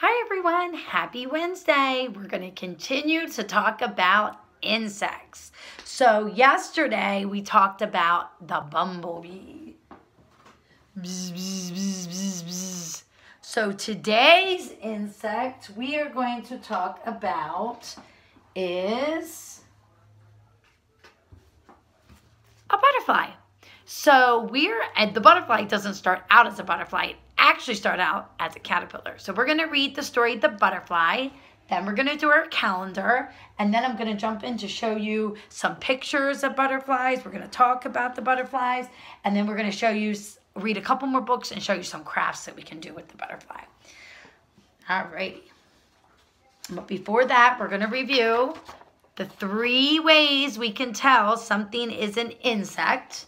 Hi everyone, happy Wednesday. We're going to continue to talk about insects. So yesterday we talked about the bumblebee. Bzz, bzz, bzz, bzz, bzz. So today's insect we are going to talk about is a butterfly. So the butterfly doesn't start out as a butterfly. It actually started out as a caterpillar. So we're going to read the story The Butterfly. Then we're going to do our calendar. And then I'm going to jump in to show you some pictures of butterflies. We're going to talk about the butterflies. And then we're going to read a couple more books and show you some crafts that we can do with the butterfly. Alrighty. But before that, we're going to review the 3 ways we can tell something is an insect.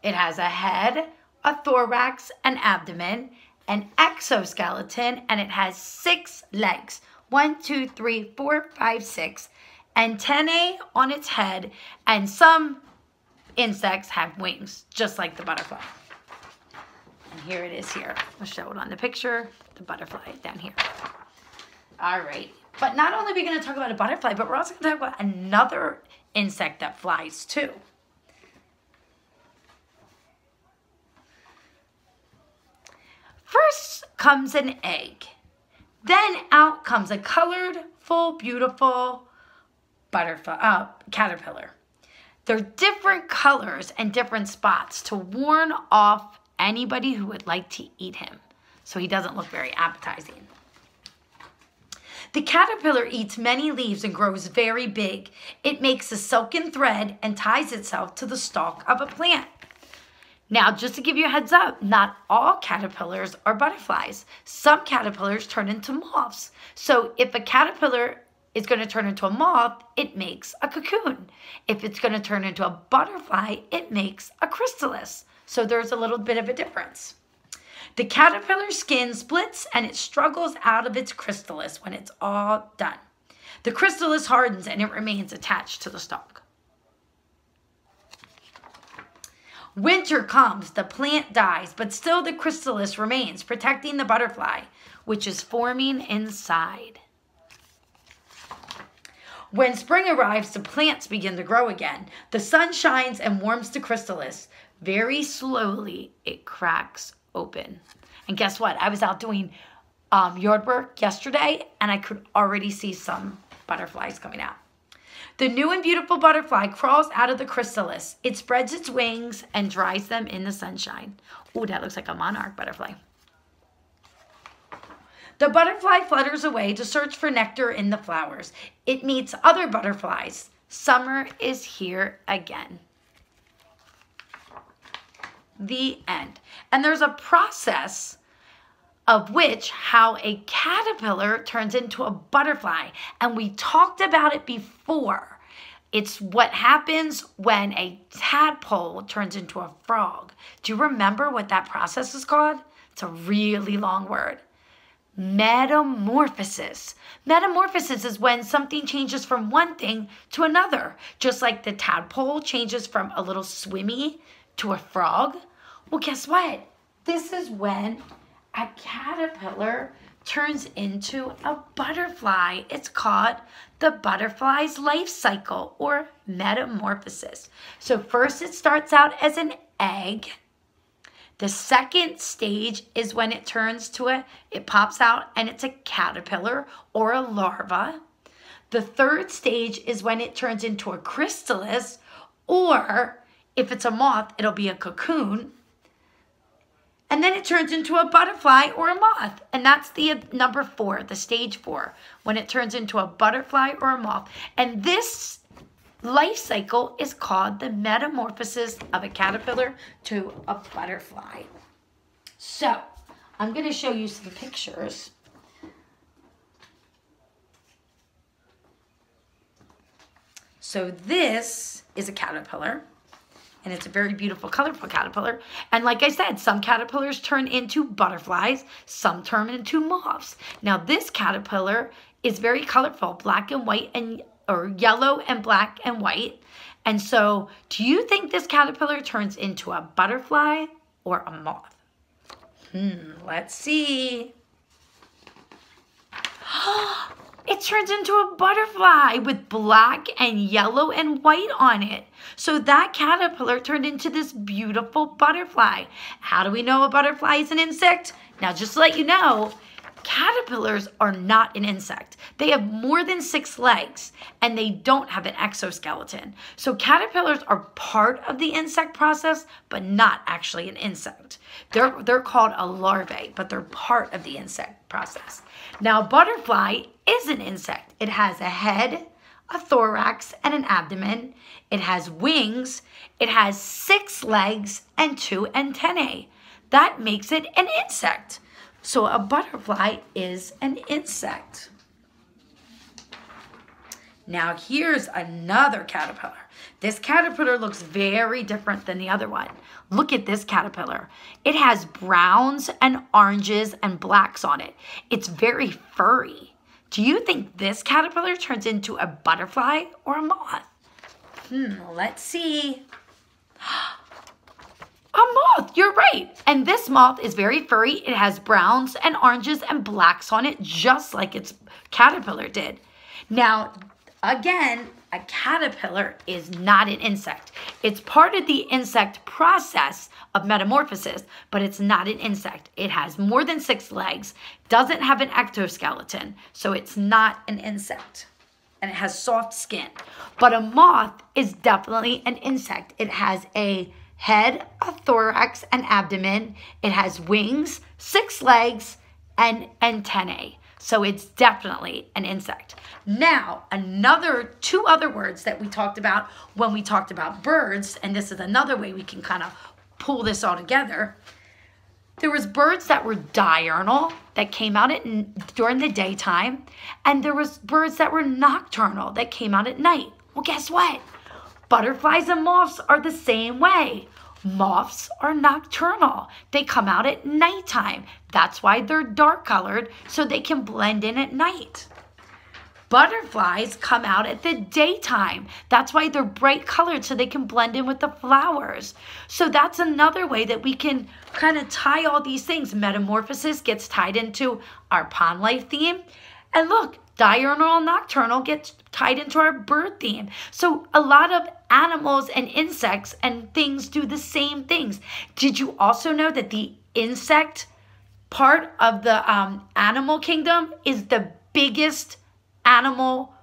It has a head, a thorax, an abdomen, an exoskeleton, and it has 6 legs. 1, 2, 3, 4, 5, 6. Antennae on its head, and some insects have wings, just like the butterfly. And here it is here. I'll show it on the picture. The butterfly down here. All right. But not only are we going to talk about a butterfly, but we're also going to talk about another insect that flies too. First comes an egg. Then out comes a colorful, beautiful caterpillar. They're different colors and different spots to warn off anybody who would like to eat him, so he doesn't look very appetizing. The caterpillar eats many leaves and grows very big. It makes a silken thread and ties itself to the stalk of a plant. Now, just to give you a heads up, not all caterpillars are butterflies. Some caterpillars turn into moths. So if a caterpillar is going to turn into a moth, it makes a cocoon. If it's going to turn into a butterfly, it makes a chrysalis. So there's a little bit of a difference. The caterpillar skin splits and it struggles out of its chrysalis when it's all done. The chrysalis hardens and it remains attached to the stalk. Winter comes, the plant dies, but still the chrysalis remains, protecting the butterfly, which is forming inside. When spring arrives, the plants begin to grow again. The sun shines and warms the chrysalis. Very slowly, it cracks open. And guess what? I was out doing yard work yesterday, and I could already see some butterflies coming out. The new and beautiful butterfly crawls out of the chrysalis. It spreads its wings and dries them in the sunshine. Oh, that looks like a monarch butterfly. The butterfly flutters away to search for nectar in the flowers. It meets other butterflies. Summer is here again. The end. And there's a process of how a caterpillar turns into a butterfly. And we talked about it before. It's what happens when a tadpole turns into a frog. Do you remember what that process is called? It's a really long word. Metamorphosis. Metamorphosis is when something changes from one thing to another. Just like the tadpole changes from a little swimmy to a frog. Well, guess what? This is when a caterpillar turns into a butterfly. It's called the butterfly's life cycle or metamorphosis. So first it starts out as an egg. The second stage is when it turns to it pops out and it's a caterpillar or a larva. The third stage is when it turns into a chrysalis, or if it's a moth, it'll be a cocoon. And then it turns into a butterfly or a moth. And that's the number 4, the stage 4, when it turns into a butterfly or a moth. And this life cycle is called the metamorphosis of a caterpillar to a butterfly. So, I'm going to show you some pictures. So this is a caterpillar. And it's a very beautiful, colorful caterpillar. And like I said, some caterpillars turn into butterflies. Some turn into moths. Now this caterpillar is very colorful, black and white, or yellow and black and white. And so, do you think this caterpillar turns into a butterfly or a moth? Let's see. turns into a butterfly with black and yellow and white on it. So that caterpillar turned into this beautiful butterfly. How do we know a butterfly is an insect? Now, just to let you know, caterpillars are not an insect. They have more than 6 legs and they don't have an exoskeleton. So caterpillars are part of the insect process, but not actually an insect. They're called a larvae, but they're part of the insect process. Now, butterfly is an insect. It has a head, a thorax, and an abdomen. It has wings. It has 6 legs and 2 antennae. That makes it an insect. So a butterfly is an insect. Now here's another caterpillar. This caterpillar looks very different than the other one. Look at this caterpillar. It has browns and oranges and blacks on it. It's very furry. Do you think this caterpillar turns into a butterfly or a moth? Let's see. A moth, you're right. And this moth is very furry. It has browns and oranges and blacks on it, just like its caterpillar did. Now, again, a caterpillar is not an insect. It's part of the insect process of metamorphosis, but it's not an insect. It has more than 6 legs, doesn't have an exoskeleton, so it's not an insect. And it has soft skin. But a moth is definitely an insect. It has a head, a thorax, an abdomen. It has wings, 6 legs, and antennae. So it's definitely an insect. Now, 2 other words that we talked about when we talked about birds, and this is another way we can kind of pull this all together. There was birds that were diurnal, that came out during the daytime, and there was birds that were nocturnal, that came out at night. Well, guess what? Butterflies and moths are the same way. Moths are nocturnal. They come out at nighttime. That's why they're dark colored, so they can blend in at night. Butterflies come out at the daytime. That's why they're bright colored, so they can blend in with the flowers. So that's another way that we can kind of tie all these things. Metamorphosis gets tied into our pond life theme. And look, diurnal and nocturnal gets tied into our bird theme. So a lot of animals and insects and things do the same things. Did you also know that the insect part of the animal kingdom is the biggest animal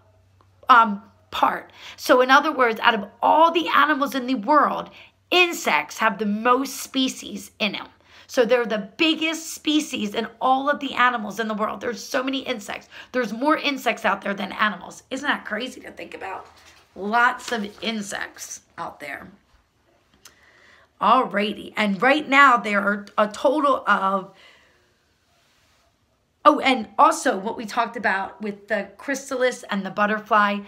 part? So in other words, out of all the animals in the world, insects have the most species in them. So they're the biggest species in all of the animals in the world. There's so many insects. There's more insects out there than animals. Isn't that crazy to think about? Lots of insects out there. Alrighty. And right now there are a total of... Oh, and also what we talked about with the chrysalis and the butterfly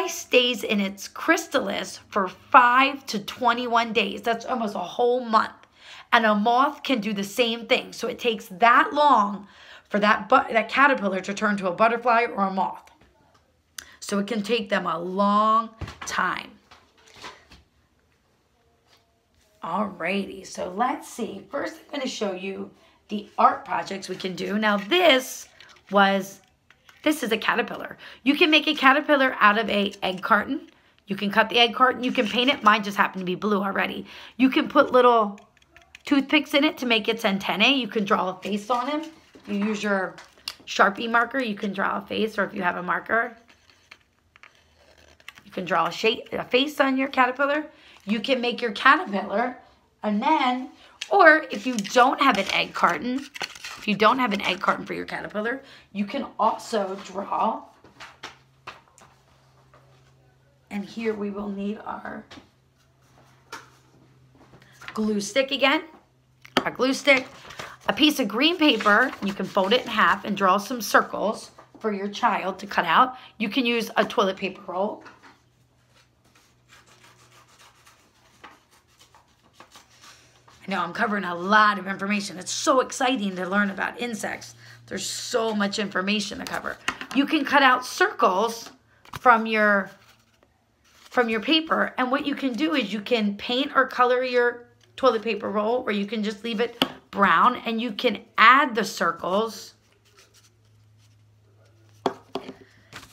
stays in its chrysalis for 5 to 21 days. That's almost a whole month. And a moth can do the same thing. So it takes that long for that caterpillar to turn to a butterfly or a moth. So it can take them a long time. Alrighty, so let's see. First, I'm going to show you the art projects we can do. Now, this is a caterpillar. You can make a caterpillar out of an egg carton. You can cut the egg carton. You can paint it. Mine just happened to be blue already. You can put little toothpicks in it to make its antennae. You can draw a face on him. If you use your Sharpie marker, you can draw a face, or if you have a marker, you can draw a face on your caterpillar. You can make your caterpillar, and then, or if you don't have an egg carton, for your caterpillar, you can also draw, and here we will need our glue stick again, a glue stick, a piece of green paper. You can fold it in half and draw some circles for your child to cut out. You can use a toilet paper roll. I know I'm covering a lot of information. It's so exciting to learn about insects. There's so much information to cover. You can cut out circles from your paper, and what you can do is you can paint or color your toilet paper roll, or you can just leave it brown, and you can add the circles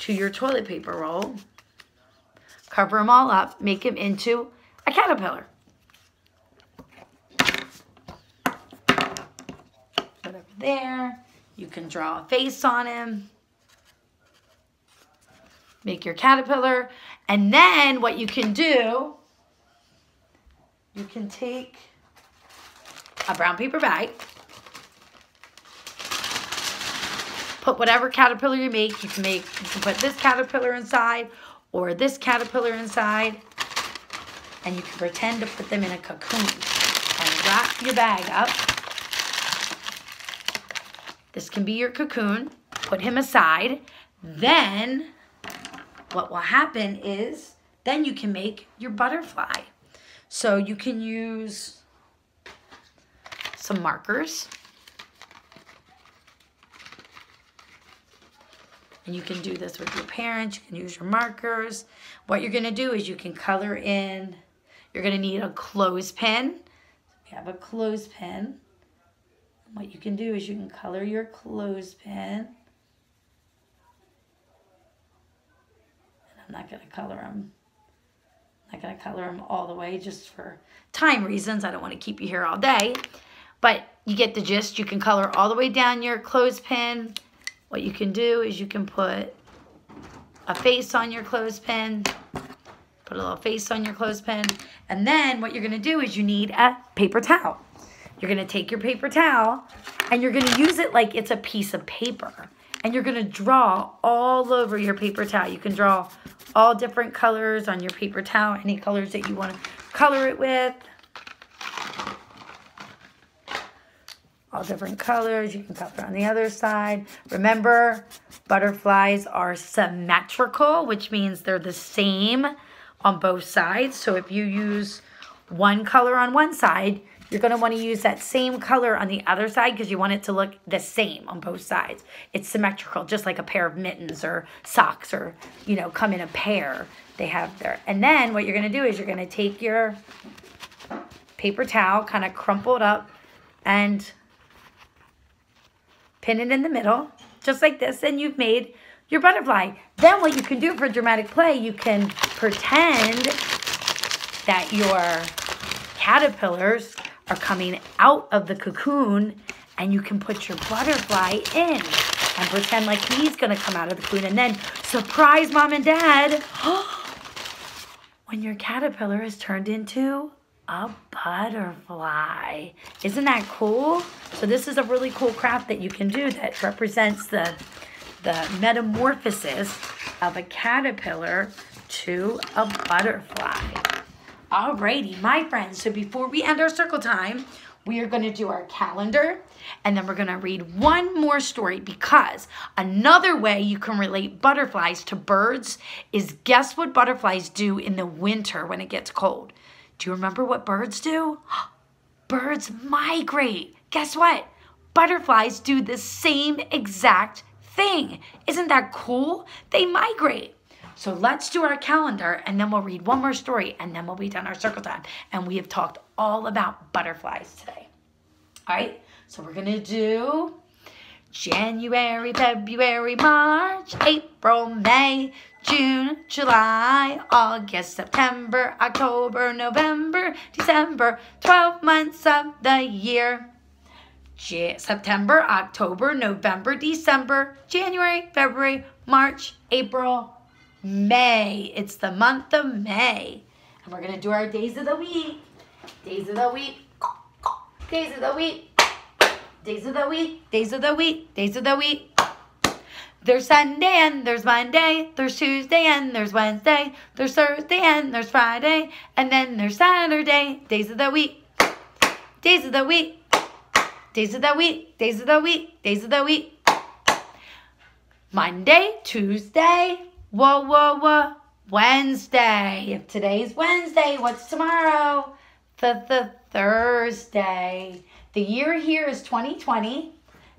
to your toilet paper roll. Cover them all up. Make him into a caterpillar. Put it there. You can draw a face on him. Make your caterpillar. And then what you can do, you can take a brown paper bag. Put whatever caterpillar you make. You can put this caterpillar inside or this caterpillar inside. And you can pretend to put them in a cocoon. And wrap your bag up. This can be your cocoon. Put him aside. Then what will happen is then you can make your butterfly. So you can use some markers. And you can do this with your parents. You can use your markers. What you're going to do is you can color in. You're going to need a clothespin. We have a clothespin. What you can do is you can color your clothespin. And I'm not going to color them. I'm not going to color them all the way just for time reasons. I don't want to keep you here all day. But you get the gist. You can color all the way down your clothespin. What you can do is you can put a face on your clothespin. Put a little face on your clothespin. And then what you're going to do is you need a paper towel. You're going to take your paper towel and you're going to use it like it's a piece of paper. And you're going to draw all over your paper towel. You can draw all different colors on your paper towel. Any colors that you want to color it with. All different colors. You can color on the other side. Remember, butterflies are symmetrical, which means they're the same on both sides. So if you use one color on one side, you're going to want to use that same color on the other side because you want it to look the same on both sides. It's symmetrical, just like a pair of mittens or socks or, you know, come in a pair. They have their... And then what you're going to do is you're going to take your paper towel, kind of crumple it up, and pin it in the middle, just like this, and you've made your butterfly. Then what you can do for dramatic play, you can pretend that your caterpillars are coming out of the cocoon, and you can put your butterfly in and pretend like he's going to come out of the cocoon, and then surprise mom and dad when your caterpillar is turned into a butterfly. Isn't that cool? So this is a really cool craft that you can do that represents the metamorphosis of a caterpillar to a butterfly. Alrighty, my friends. So before we end our circle time, we are going to do our calendar, and then we're going to read one more story, because another way you can relate butterflies to birds is, guess what butterflies do in the winter when it gets cold? Do you remember what birds do? Birds migrate. Guess what? Butterflies do the same exact thing. Isn't that cool? They migrate. So let's do our calendar, and then we'll read one more story, and then we'll be done our circle time. And we have talked all about butterflies today. All right? So we're going to do January, February, March, April, May, June, July, August, September, October, November, December, 12 months of the year. September, October, November, December, January, February, March, April, May. It's the month of May. And we're going to do our days of the week. Days of the week. Days of the week. Days of the week. Days of the week. Days of the week. There's Sunday and there's Monday. There's Tuesday and there's Wednesday. There's Thursday and there's Friday. And then there's Saturday. Days of the week. Days of the week. Days of the week. Days of the week. Days of the week. Monday, Tuesday. Whoa, whoa, whoa. Wednesday. If today's Wednesday, what's tomorrow? The Thursday. The year here is 2020.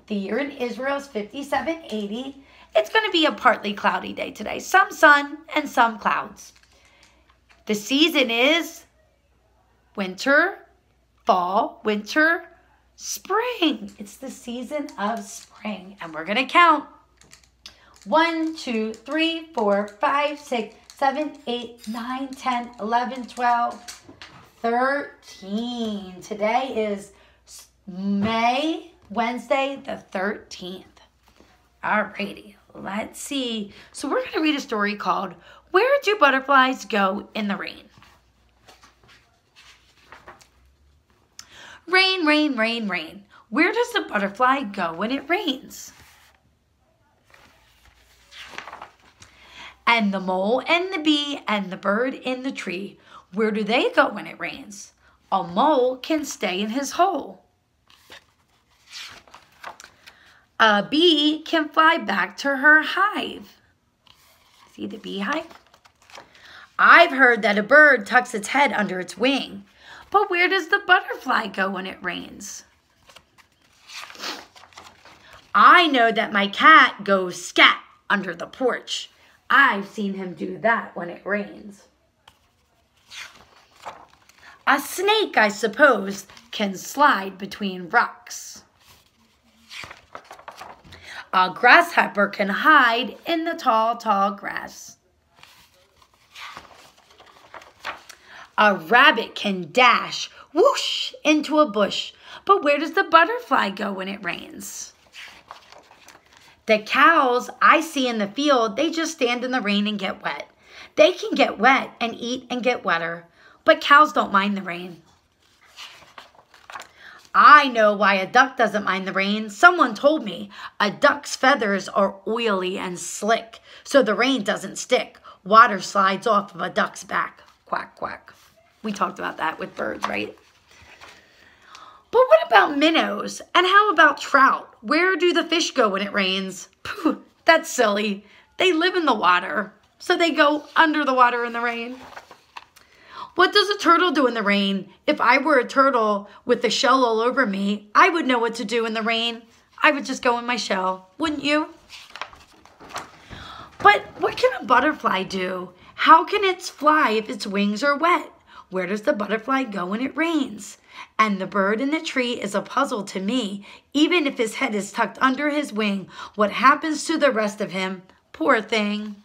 The year in Israel is 5780. It's going to be a partly cloudy day today. Some sun and some clouds. The season is winter, fall, winter, spring. It's the season of spring. And we're going to count 1, 2, 3, 4, 5, 6, 7, 8, 9, 10, 11, 12, 13. Today is Wednesday the 13th. Alrighty, let's see. So we're going to read a story called Where Do Butterflies Go in the Rain? Rain, rain, rain, rain. Where does the butterfly go when it rains? And the mole and the bee and the bird in the tree, where do they go when it rains? A mole can stay in his hole. A bee can fly back to her hive. See the beehive? I've heard that a bird tucks its head under its wing. But where does the butterfly go when it rains? I know that my cat goes scat under the porch. I've seen him do that when it rains. A snake, I suppose, can slide between rocks. A grasshopper can hide in the tall, tall grass. A rabbit can dash, whoosh, into a bush. But where does the butterfly go when it rains? The cows I see in the field, they just stand in the rain and get wet. They can get wet and eat and get wetter, but cows don't mind the rain. I know why a duck doesn't mind the rain. Someone told me a duck's feathers are oily and slick, so the rain doesn't stick. Water slides off of a duck's back. Quack, quack. We talked about that with birds, right? But what about minnows? And how about trout? Where do the fish go when it rains? Pooh, that's silly. They live in the water, so they go under the water in the rain. What does a turtle do in the rain? If I were a turtle with the shell all over me, I would know what to do in the rain. I would just go in my shell, wouldn't you? But what can a butterfly do? How can it fly if its wings are wet? Where does the butterfly go when it rains? And the bird in the tree is a puzzle to me. Even if his head is tucked under his wing, what happens to the rest of him? Poor thing.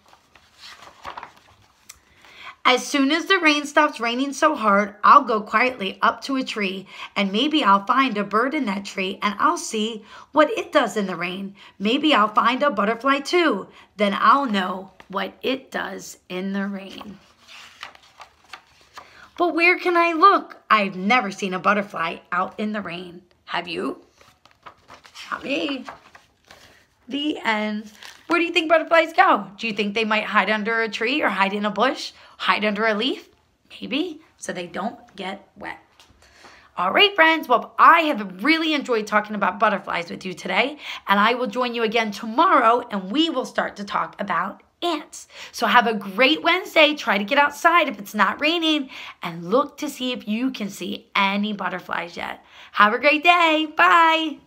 As soon as the rain stops raining so hard, I'll go quietly up to a tree, and maybe I'll find a bird in that tree, and I'll see what it does in the rain. Maybe I'll find a butterfly too. Then I'll know what it does in the rain. But where can I look? I've never seen a butterfly out in the rain. Have you? Not me. The end. Where do you think butterflies go? Do you think they might hide under a tree or hide in a bush? Hide under a leaf? Maybe, so they don't get wet. All right, friends. Well, I have really enjoyed talking about butterflies with you today, and I will join you again tomorrow, and we will start to talk about ants. So have a great Wednesday. Try to get outside if it's not raining, and look to see if you can see any butterflies yet. Have a great day. Bye.